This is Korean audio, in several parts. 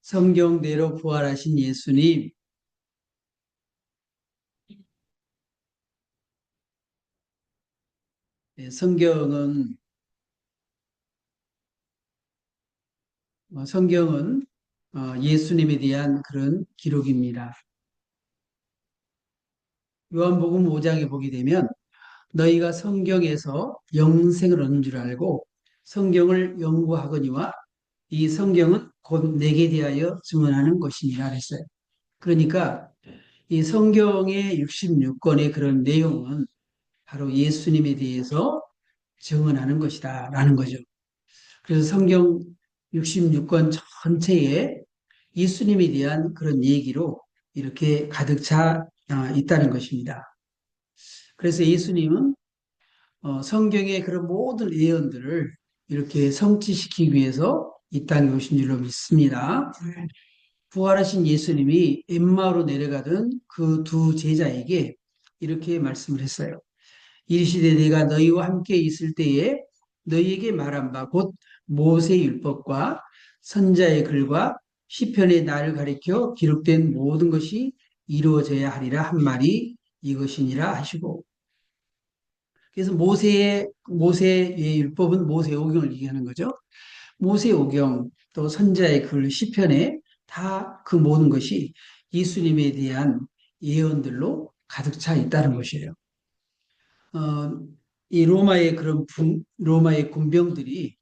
성경대로 부활하신 예수님, 네, 성경은 예수님에 대한 그런 기록입니다. 요한복음 5장에 보게 되면 너희가 성경에서 영생을 얻는 줄 알고 성경을 연구하거니와 이 성경은 곧 내게 대하여 증언하는 것이니라 그랬어요. 그러니까 이 성경의 66권의 그런 내용은 바로 예수님에 대해서 증언하는 것이다라는 거죠. 그래서 성경 66권 전체에 예수님에 대한 그런 얘기로 이렇게 가득 차 있다는 것입니다. 그래서 예수님은 성경의 그런 모든 예언들을 이렇게 성취시키기 위해서 이 땅에 오신 줄로 믿습니다. 부활하신 예수님이 엠마오로 내려가던 그 두 제자에게 이렇게 말씀을 했어요. 이르시되 내가 너희와 함께 있을 때에 너희에게 말한 바 곧 모세 율법과 선자의 글과 시편의 나를 가리켜 기록된 모든 것이 이루어져야 하리라 한 말이 이것이니라 하시고, 그래서 모세의 율법은 모세오경을 얘기하는 거죠. 모세오경 또 선자의 글 시편에 다 그 모든 것이 예수님에 대한 예언들로 가득 차 있다는 것이에요. 어, 이 로마의 군병들이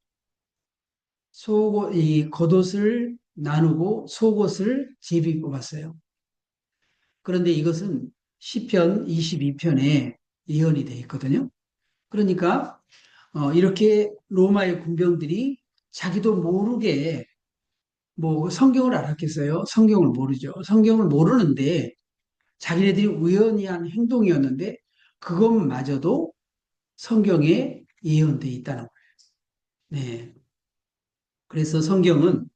이 겉옷을 나누고 속옷을 제비 뽑았어요. 그런데 이것은 시편 22편에 예언이 되어 있거든요. 그러니까 이렇게 로마의 군병들이 자기도 모르게 뭐 성경을 알았겠어요? 성경을 모르죠. 성경을 모르는데 자기네들이 우연히 한 행동이었는데 그것마저도 성경에 예언되어 있다는 거예요. 네. 그래서 성경은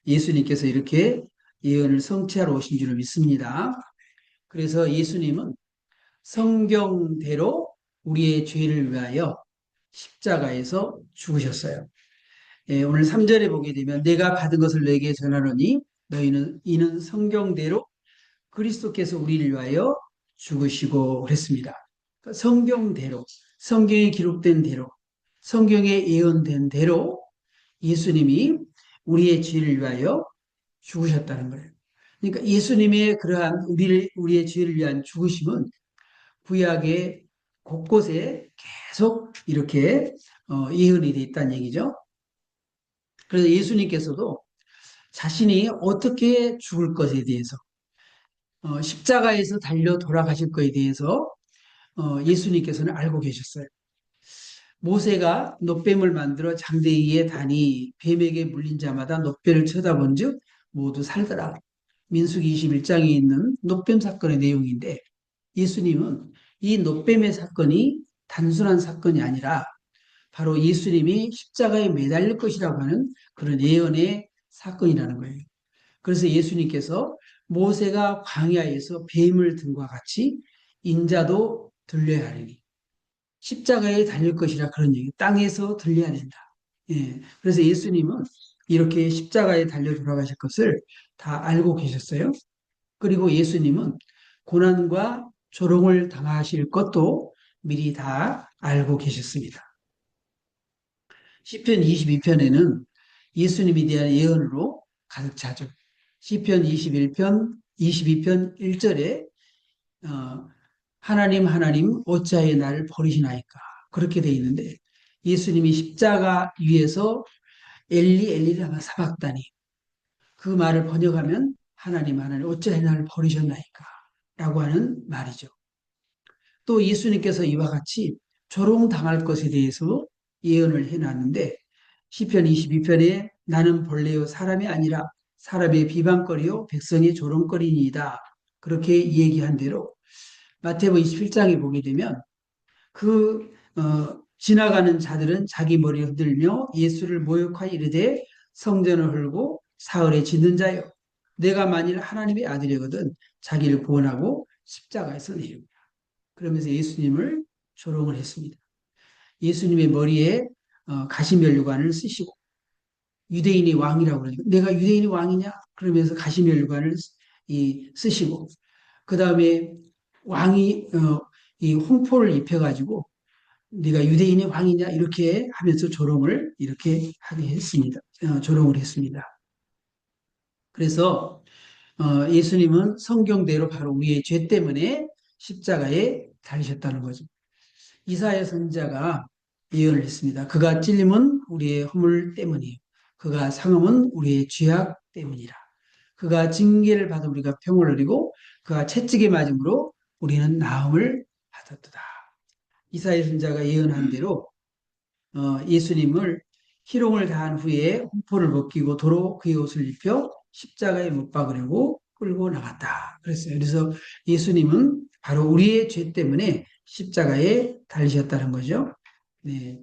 예수님께서 이렇게 예언을 성취하러 오신 줄을 믿습니다. 그래서 예수님은 성경대로 우리의 죄를 위하여 십자가에서 죽으셨어요. 예, 오늘 3절에 보게 되면 내가 받은 것을 내게 전하노니 너희는 이는 성경대로 그리스도께서 우리를 위하여 죽으시고 그랬습니다. 그러니까 성경대로, 성경에 기록된 대로, 성경에 예언된 대로 예수님이 우리의 죄를 위하여 죽으셨다는 거예요. 그러니까 예수님의 그러한 우리의 죄를 위한 죽으심은 구약의 곳곳에 계속 이렇게 예언이 되어 있다는 얘기죠. 그래서 예수님께서도 자신이 어떻게 죽을 것에 대해서 십자가에서 달려 돌아가실 것에 대해서 예수님께서는 알고 계셨어요. 모세가 놋뱀을 만들어 장대기에 다니 뱀에게 물린 자마다 놋뱀을 쳐다본즉 모두 살더라. 민수기 21장에 있는 놋뱀 사건의 내용인데 예수님은 이 놋뱀의 사건이 단순한 사건이 아니라 바로 예수님이 십자가에 매달릴 것이라고 하는 그런 예언의 사건이라는 거예요. 그래서 예수님께서 모세가 광야에서 뱀을 등과 같이 인자도 들려야 하리니 십자가에 달릴 것이라 그런 얘기. 땅에서 들려야 된다. 예. 그래서 예수님은 이렇게 십자가에 달려 돌아가실 것을 다 알고 계셨어요. 그리고 예수님은 고난과 조롱을 당하실 것도 미리 다 알고 계셨습니다. 시편 22편에는 예수님에 대한 예언으로 가득 차죠. 시편 22편 1절에 하나님 하나님 어찌하여 나를 버리시나이까 그렇게 돼 있는데 예수님이 십자가 위에서 엘리 엘리 라마 사박다니 그 말을 번역하면 하나님 하나님 어찌하여 나를 버리셨나이까 라고 하는 말이죠. 또 예수님께서 이와 같이 조롱당할 것에 대해서 예언을 해놨는데 시편 22편에 나는 본래요 사람이 아니라 사람의 비방거리요 백성의 조롱거리니이다 그렇게 얘기한 대로 마태복음 27장에 보게 되면 지나가는 자들은 자기 머리를 흔들며 예수를 모욕하여 이르되 성전을 헐고 사흘에 짓는 자여 내가 만일 하나님의 아들이거든 자기를 구원하고 십자가에서 내리라. 그러면서 예수님을 조롱을 했습니다. 예수님의 머리에 가시면류관을 쓰시고 유대인의 왕이라고 그러니까 내가 유대인의 왕이냐? 그러면서 가시멸관을 쓰시고, 그 다음에 왕이 이 홍포를 입혀가지고 네가 유대인의 왕이냐 이렇게 하면서 조롱을 이렇게 하게 했습니다. 조롱을 했습니다. 그래서 예수님은 성경대로 바로 우리의 죄 때문에 십자가에 달리셨다는 거죠. 이사야 선지자가 예언을 했습니다. 그가 찔림은 우리의 허물 때문이요. 그가 상함은 우리의 죄악 때문이라. 그가 징계를 받아 우리가 평을 누리고 그가 채찍에 맞음으로 우리는 나음을 받았도다. 이사야 선지자가 예언한 대로 예수님을 희롱을 다한 후에 홍포를 벗기고 도로 그의 옷을 입혀 십자가에 못 박으려고 끌고 나갔다. 그랬어요. 그래서 예수님은 바로 우리의 죄 때문에 십자가에 달리셨다는 거죠. 네.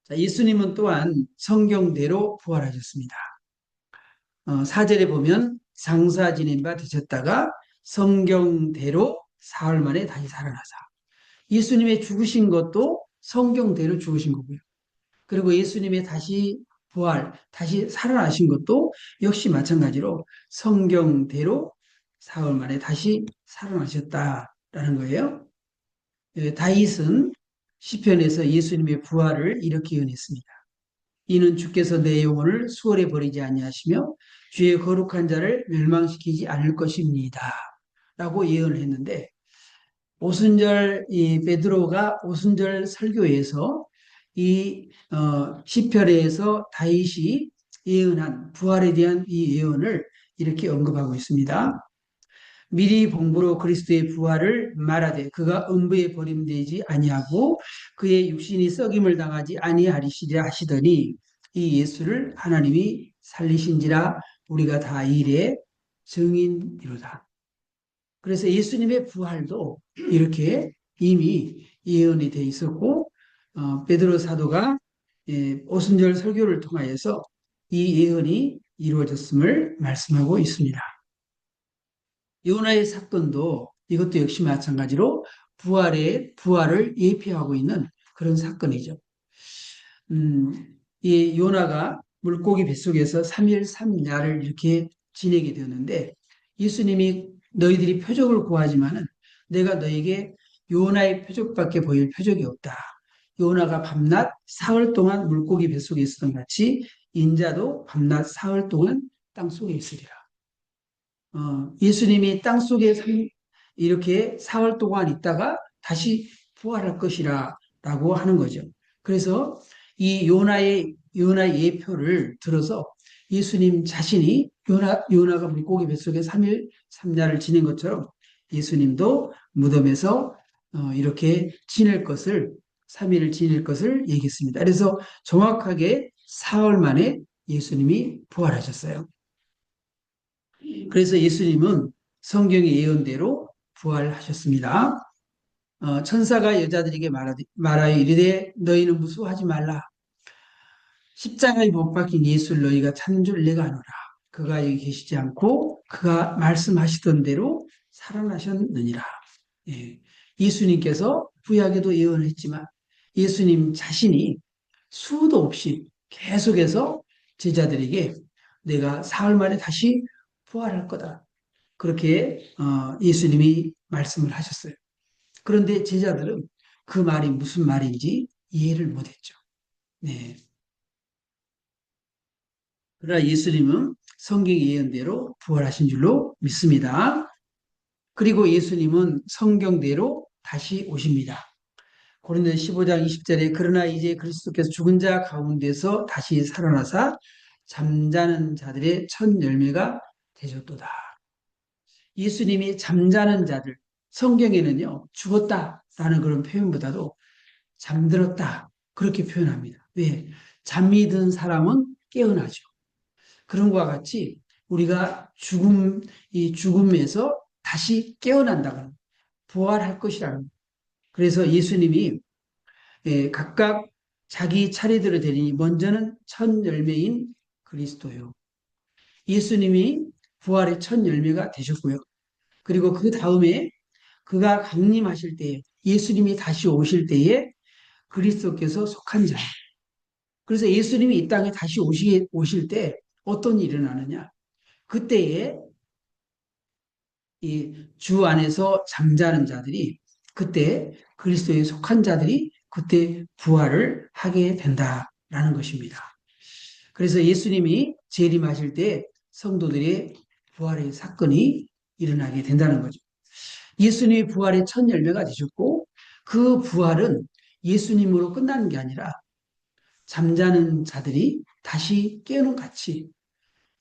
자, 예수님은 또한 성경대로 부활하셨습니다. 4절에 보면 장사 지낸 바 되셨다가 성경대로 사흘 만에 다시 살아나사. 예수님의 죽으신 것도 성경대로 죽으신 거고요. 그리고 예수님의 다시 부활, 다시 살아나신 것도 역시 마찬가지로 성경대로 사흘 만에 다시 살아나셨다라는 거예요. 다윗은 시편에서 예수님의 부활을 이렇게 예언했습니다. 이는 주께서 내 영혼을 수월에 버리지 아니하시며 주의 거룩한 자를 멸망시키지 않을 것입니다. 라고 예언을 했는데 오순절 이 베드로가 오순절 설교에서 이 시편에서 다윗이 예언한 부활에 대한 이 예언을 이렇게 언급하고 있습니다. 미리 본부로 그리스도의 부활을 말하되 그가 음부에 버림되지 아니하고 그의 육신이 썩임을 당하지 아니하리시리라 하시더니 이 예수를 하나님이 살리신지라 우리가 다 일의 증인이로다. 그래서 예수님의 부활도 이렇게 이미 예언이 돼 있었고 베드로 사도가 오순절 설교를 통하여서 이 예언이 이루어졌음을 말씀하고 있습니다. 요나의 사건도 이것도 역시 마찬가지로 부활을 예표하고 있는 그런 사건이죠. 이 요나가 물고기 뱃속에서 3일 3야를 이렇게 지내게 되었는데 예수님이 너희들이 표적을 구하지만은 내가 너에게 요나의 표적밖에 보일 표적이 없다. 요나가 밤낮 사흘 동안 물고기 뱃속에 있었던 같이 인자도 밤낮 사흘 동안 땅속에 있으리라. 예수님이 땅속에 이렇게 사흘 동안 있다가 다시 부활할 것이라 라고 하는 거죠. 그래서 이 요나의 예표를 들어서 예수님 자신이 요나가 물고기 뱃속에 3일 3야를 지낸 것처럼 예수님도 무덤에서 이렇게 지낼 것을 3일을 지낼 것을 얘기했습니다. 그래서 정확하게 사흘 만에 예수님이 부활하셨어요. 그래서 예수님은 성경의 예언대로 부활하셨습니다. 천사가 여자들에게 말하여 이르되 너희는 무수하지 말라. 십자가에 못 박힌 예수를 너희가 찾는 줄 내가 아노라. 그가 여기 계시지 않고 그가 말씀하시던 대로 살아나셨느니라. 예. 예수님께서 구약에도 예언을 했지만 예수님 자신이 수도 없이 계속해서 제자들에게 내가 사흘 만에 다시 부활할 거다. 그렇게 예수님이 말씀을 하셨어요. 그런데 제자들은 그 말이 무슨 말인지 이해를 못했죠. 네. 그러나 예수님은 성경 예언대로 부활하신 줄로 믿습니다. 그리고 예수님은 성경대로 다시 오십니다. 고린도서 15장 20절에 그러나 이제 그리스도께서 죽은 자 가운데서 다시 살아나사 잠자는 자들의 첫 열매가 되셨도다. 예수님이 잠자는 자들, 성경에는요, 죽었다라는 그런 표현보다도 잠들었다. 그렇게 표현합니다. 왜? 잠이 든 사람은 깨어나죠. 그런 것과 같이 우리가 이 죽음에서 다시 깨어난다고 부활할 것이라는. 그래서 예수님이 각각 자기 차례대로 되니 먼저는 첫 열매인 그리스도요. 예수님이 부활의 첫 열매가 되셨고요. 그리고 그 다음에 그가 강림하실 때에 예수님이 다시 오실 때에 그리스도께서 속한 자. 그래서 예수님이 이 땅에 다시 오실 때 어떤 일이 일어나느냐? 그때에 이 주 안에서 잠자는 자들이 그때 그리스도에 속한 자들이 그때 부활을 하게 된다라는 것입니다. 그래서 예수님이 재림하실 때 성도들의 부활의 사건이 일어나게 된다는 거죠. 예수님이 부활의 첫 열매가 되셨고 그 부활은 예수님으로 끝나는 게 아니라 잠자는 자들이 다시 깨어는 같이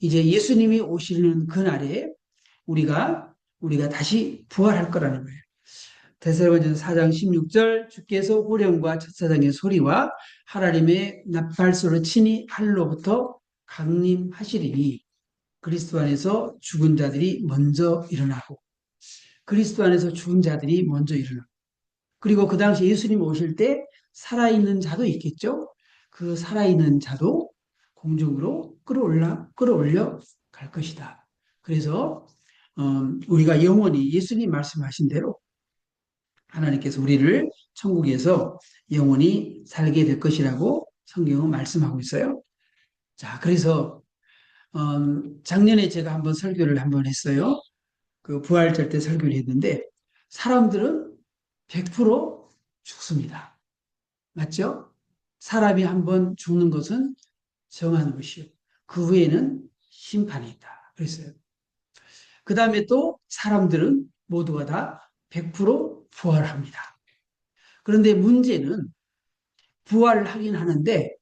이제 예수님이 오시는 그날에 우리가 다시 부활할 거라는 거예요. 데살로니가전서 4장 16절 주께서 호령과 첫사장의 소리와 하나님의 나팔소를 치니 하늘로부터 강림하시리니 그리스도 안에서 죽은 자들이 먼저 일어나고 그리스도 안에서 죽은 자들이 먼저 일어나고 그리고 그 당시 예수님 오실 때 살아있는 자도 있겠죠. 그 살아있는 자도 공중으로 끌어올려 갈 것이다. 그래서 우리가 영원히 예수님 말씀하신 대로 하나님께서 우리를 천국에서 영원히 살게 될 것이라고 성경은 말씀하고 있어요. 자, 그래서 작년에 제가 한번 설교를 한번 했어요. 그 부활절 때 설교를 했는데 사람들은 100% 죽습니다. 맞죠? 사람이 한번 죽는 것은 정한 것이요. 그 후에는 심판이 있다. 그랬어요. 그 다음에 또 사람들은 모두가 다 100% 부활합니다. 그런데 문제는 부활을 하긴 하는데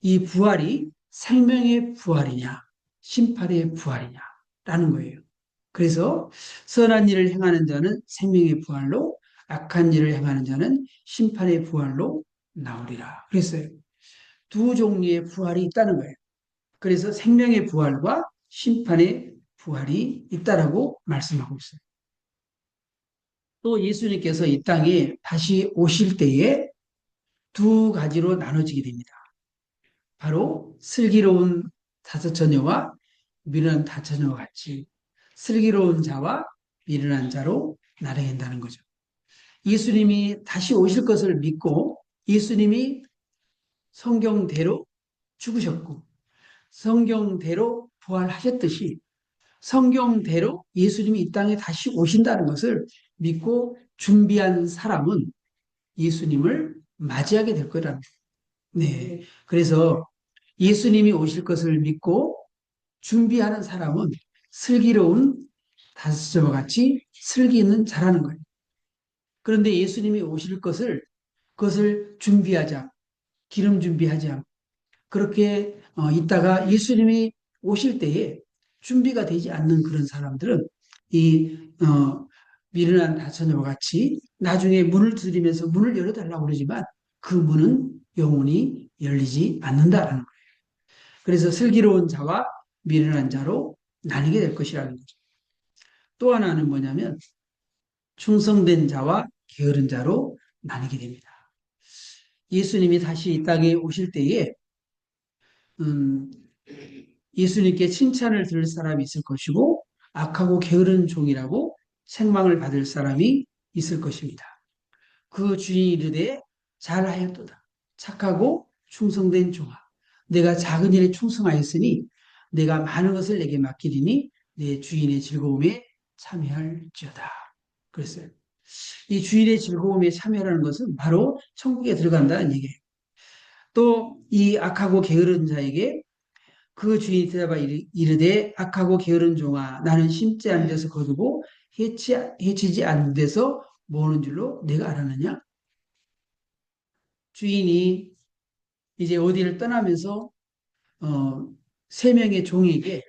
이 부활이 생명의 부활이냐, 심판의 부활이냐라는 거예요. 그래서 선한 일을 행하는 자는 생명의 부활로, 악한 일을 행하는 자는 심판의 부활로 나오리라. 그랬어요. 두 종류의 부활이 있다는 거예요. 그래서 생명의 부활과 심판의 부활이 있다라고 말씀하고 있어요. 또 예수님께서 이 땅에 다시 오실 때에 두 가지로 나눠지게 됩니다. 바로 슬기로운 다섯 처녀와 미련한 다섯 처녀와 같이 슬기로운 자와 미련한 자로 나눠낸다는 거죠. 예수님이 다시 오실 것을 믿고 예수님이 성경대로 죽으셨고 성경대로 부활하셨듯이 성경대로 예수님이 이 땅에 다시 오신다는 것을 믿고 준비한 사람은 예수님을 맞이하게 될 거라는 거예요. 네. 그래서 예수님이 오실 것을 믿고 준비하는 사람은 슬기로운 다섯과 같이 슬기 있는 자라는 거예요. 그런데 예수님이 오실 그것을 준비하지 않고, 기름 준비하지 않고, 그렇게 있다가 예수님이 오실 때에 준비가 되지 않는 그런 사람들은 이, 미련한 다처녀와 같이 나중에 문을 두드리면서 문을 열어달라고 그러지만 그 문은 영원히 열리지 않는다라는 거예요. 그래서 슬기로운 자와 미련한 자로 나뉘게 될 것이라는 거죠. 또 하나는 뭐냐면 충성된 자와 게으른 자로 나뉘게 됩니다. 예수님이 다시 이 땅에 오실 때에 음, 예수님께 칭찬을 들을 사람이 있을 것이고 악하고 게으른 종이라고 책망을 받을 사람이 있을 것입니다. 그 주인이 이르되 잘하였도다. 착하고 충성된 종아. 내가 작은 일에 충성하였으니 내가 많은 것을 내게 맡기리니 내 주인의 즐거움에 참여할지어다. 그랬어요. 이 주인의 즐거움에 참여하는 것은 바로 천국에 들어간다는 얘기예요. 또 이 악하고 게으른 자에게 그 주인이 대답하 이르되 악하고 게으른 종아 나는 심지 않은 데서 거두고 해치지 않는 데서 모으는 줄로 내가 알았느냐? 주인이 이제 어디를 떠나면서 세 명의 종에게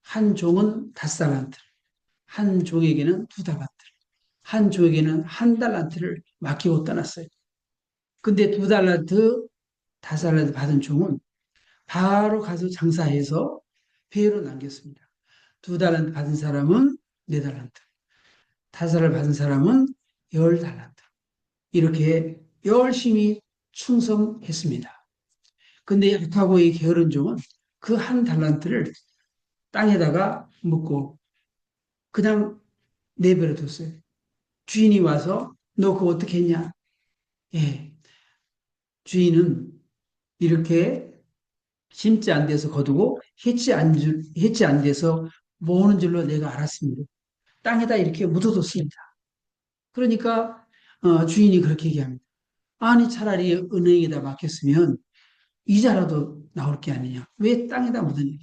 한 종은 5달란트, 한 종에게는 2달란트, 한 종에게는 1달란트를 맡기고 떠났어요. 근데 2달란트, 5달란트 받은 종은 바로 가서 장사해서 회로 남겼습니다. 2달란트 받은 사람은 4달란트, 5를 받은 사람은 10달란트. 이렇게 열심히 충성했습니다. 근데 약하고 이 게으른 종은 그 1달란트를 땅에다가 묻고 그냥 내버려 뒀어요. 주인이 와서 너 그거 어떻게 했냐? 예. 주인은 이렇게 심지 안 돼서 거두고 해치 안 돼서 모으는 줄로 내가 알았습니다. 땅에다 이렇게 묻어뒀습니다. 그러니까 주인이 그렇게 얘기합니다. 아니 차라리 은행에다 맡겼으면 이자라도 나올 게 아니냐. 왜 땅에다 묻었냐.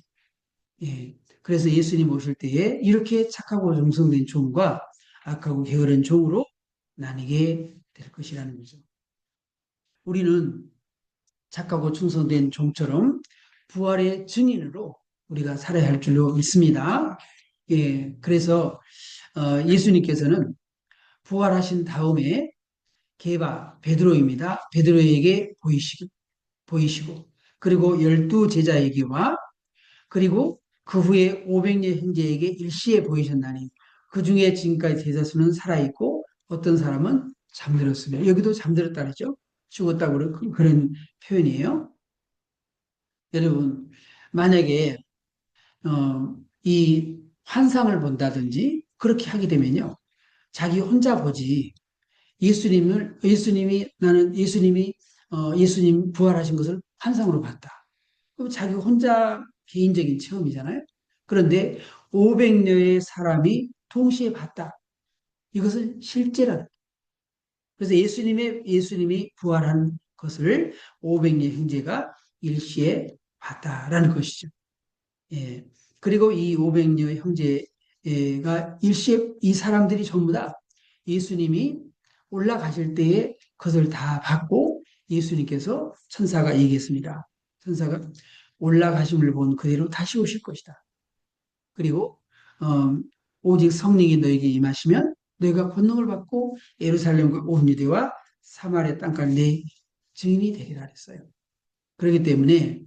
예. 그래서 예수님 오실 때에 이렇게 착하고 정성된 종과 악하고 게으른 종으로 나뉘게 될 것이라는 거죠. 우리는 착하고 충성된 종처럼 부활의 증인으로 우리가 살아야 할 줄로 믿습니다. 예. 그래서 예수님께서는 부활하신 다음에 베드로입니다. 베드로에게 보이시고 그리고 12제자에게와 그리고 그 후에 500여 형제에게 일시에 보이셨나니 그 중에 지금까지 대다수는 살아있고 어떤 사람은 잠들었으며 여기도 잠들었다 그러죠. 죽었다고 그런 표현이에요. 여러분 만약에 이 환상을 본다든지 그렇게 하게 되면요. 자기 혼자 보지 예수님 부활하신 것을 환상으로 봤다. 그럼 자기 혼자 개인적인 체험이잖아요. 그런데 500여의 사람이 동시에 봤다. 이것은 실제라는. 그래서 예수님이 부활한 것을 500여 형제가 일시에 봤다라는 것이죠. 예. 그리고 이 500여 형제가 일시에 이 사람들이 전부 다 예수님이 올라가실 때에 그것을 다 받고 예수님께서 천사가 얘기했습니다. 천사가 올라가심을 본 그대로 다시 오실 것이다. 그리고 어, 오직 성령이 너에게 임하시면 너희가 권능을 받고 예루살렘과 온 유대와 사마리아 땅까지 내 증인이 되리라 했어요. 그렇기 때문에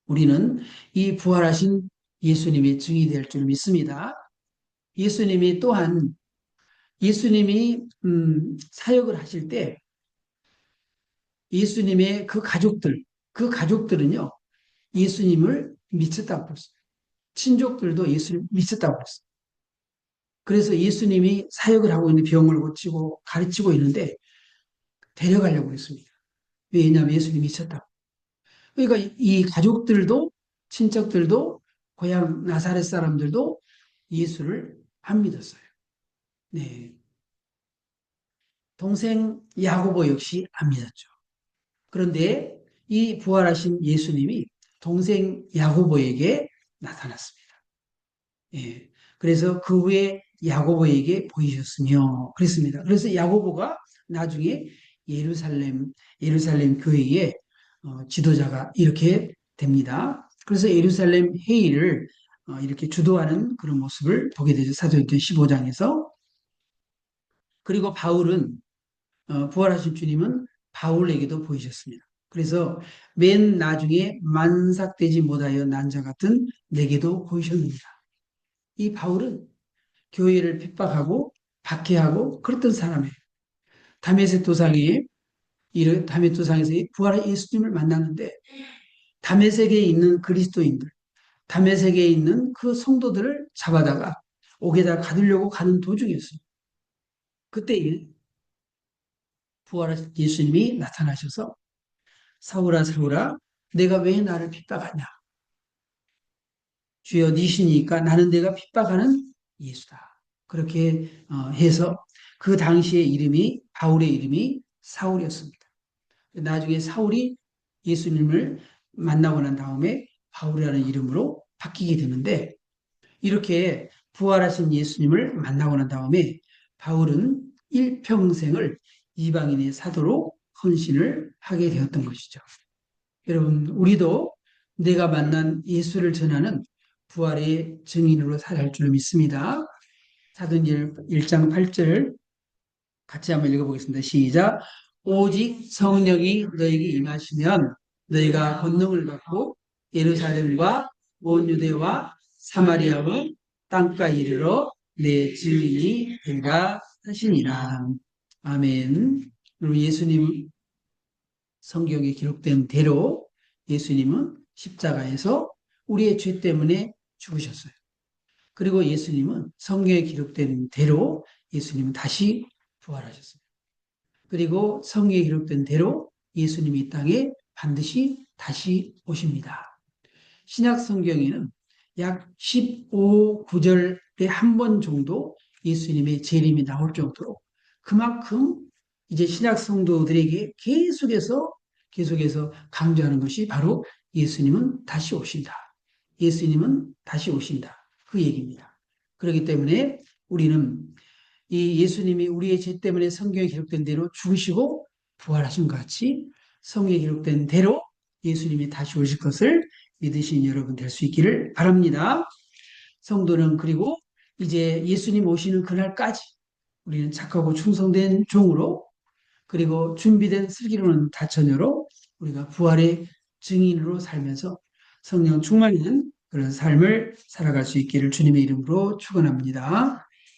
우리는 이 부활하신 예수님의 증인이 될 줄 믿습니다. 예수님이 또한 예수님이 사역을 하실 때 예수님의 그 가족들은요 예수님을 미쳤다고 그랬어요. 친족들도 예수님 미쳤다고 그랬어요. 그래서 예수님이 사역을 하고 있는 병을 고치고 가르치고 있는데 데려가려고 했습니다. 왜냐하면 예수님이 미쳤다고. 그러니까 이 가족들도 친척들도 고향 나사렛 사람들도 예수를 안 믿었어요. 네. 동생 야고보 역시 안 믿었죠. 그런데 이 부활하신 예수님이 동생 야고보에게 나타났습니다. 예. 그래서 그 후에 야고보에게 보이셨으며 그랬습니다. 그래서 야고보가 나중에 예루살렘 교회의 지도자가 이렇게 됩니다. 그래서 예루살렘 회의를 이렇게 주도하는 그런 모습을 보게 되죠. 사도행전 15장에서. 그리고 부활하신 주님은 바울에게도 보이셨습니다. 그래서 맨 나중에 만삭되지 못하여 난자 같은 내게도 보이셨습니다. 이 바울은 교회를 핍박하고 박해하고 그랬던 사람이에요. 다메섹 도상에 다메섹 도상에서 부활한 예수님을 만났는데 다메섹에 있는 그리스도인들, 다메섹에 있는 그 성도들을 잡아다가 옥에다 가두려고 가는 도중이었어요. 그때 부활한 예수님이 나타나셔서 사울아 사울아 내가 왜 나를 핍박하냐 주여 니시니까 나는 내가 핍박하는 예수다. 그렇게 해서 그 당시의 바울의 이름이 사울이었습니다. 나중에 사울이 예수님을 만나고 난 다음에 바울이라는 이름으로 바뀌게 되는데 이렇게 부활하신 예수님을 만나고 난 다음에 바울은 일평생을 이방인의 사도로 헌신을 하게 되었던 것이죠. 여러분, 우리도 내가 만난 예수를 전하는 부활의 증인으로 살아야 할 줄 믿습니다. 사도행전 1장 8절 같이 한번 읽어보겠습니다. 시작. 오직 성령이 너에게 임하시면 너희가 권능을 받고 예루살렘과 온 유대와 사마리아와 땅가 이르러 내 증인이 되리라 하시니라. 아멘. 우리 예수님 성경에 기록된 대로 예수님은 십자가에서 우리의 죄 때문에 죽으셨어요. 그리고 예수님은 성경에 기록된 대로 예수님은 다시 부활하셨어요. 그리고 성경에 기록된 대로 예수님이 이 땅에 반드시 다시 오십니다. 신약 성경에는 약 15구절에 한 번 정도 예수님의 재림이 나올 정도로 그만큼 이제 신약 성도들에게 계속해서 강조하는 것이 바로 예수님은 다시 오신다. 예수님은 다시 오신다. 그 얘기입니다. 그렇기 때문에 우리는 이 예수님이 우리의 죄 때문에 성경에 기록된 대로 죽으시고 부활하신 것 같이 성경에 기록된 대로 예수님이 다시 오실 것을 믿으신 여러분 될 수 있기를 바랍니다. 성도는 그리고 이제 예수님 오시는 그날까지 우리는 착하고 충성된 종으로 그리고 준비된 슬기로운 다처녀로 우리가 부활의 증인으로 살면서 성령 충만한 그런 삶을 살아갈 수 있기를 주님의 이름으로 축원합니다.